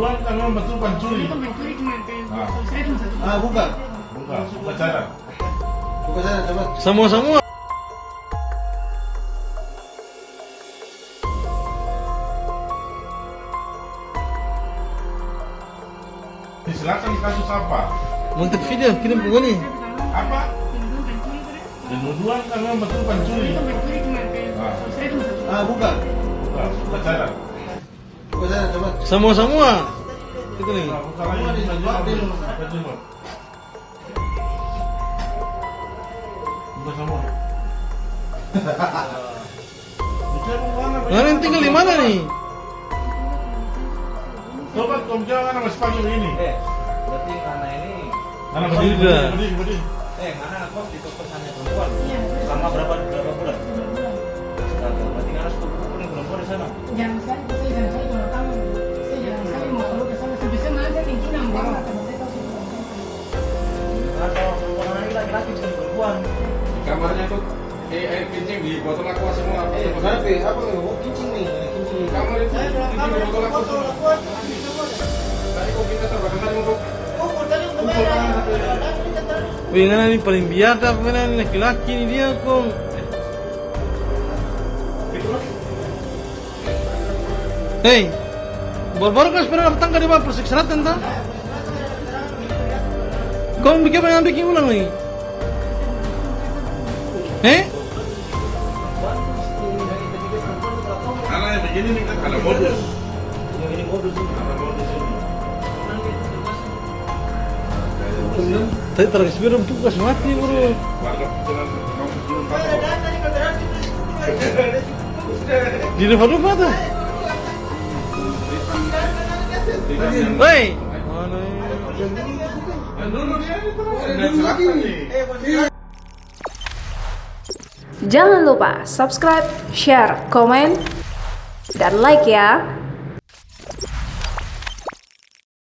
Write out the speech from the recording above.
Dua kan memang betul pencuri. Bukan pencuri, cuma kayak Ah. saya cuma satu. Buka. Buka cara. Buka sana, coba. Semua. Silakan kasus apa? Untuk video kirim ke gue nih. Apa? Penuduhan pencuri itu deh. Penuduhan kan memang betul pencuri. Bukan pencuri, cuma kayak Ah. saya cuma satu. Buka. Buka cara. Buka sana, coba. Semua. Itu nih. Buka lagi. Buka semua. Buka semua. Nah, tinggal di mana nih? Coba kau jangan masih pagi begini. Berarti Ngana ini Anak Berdiri. berdiri. Ngana kos di kosannya perempuan Iya. selama berapa bulan? Sebulan. Berarti Ngana suka pukulin perempuan di sana. Jangan sekali kalau tahu. Saya jangan sekali mau keluar ke sana. Sampai saya malah saya tingginan banget. Karena saya tahu saya bukan saya. Atau perempuan lagi laki-laki bukan perempuan. Kamarnya tuh air kencing di botol aqua semua. Kenapa? Apa nih? Oh, kincing nih. Kincing. Kamar itu di botol aqua semua. Tadi kok kita terbakar untuk Wih, Ngana ini paling biadab, Ngana ini laki-laki ini dia kong. Hei, baru-baru kan sepeda tangga di bawah persikseratan tak? Kau bikin apa yang bikin ulang lagi? Karena yang begini nih kan ada modus. Ini modus ini. Ada modus ini. Tadi terus biru tugas mati bro. Warga dengan kamu belum tahu. Di rumah tuh. Hei, mana ini? Dulu dia itu selatan nih. Jangan lupa subscribe, share, komen, dan like ya.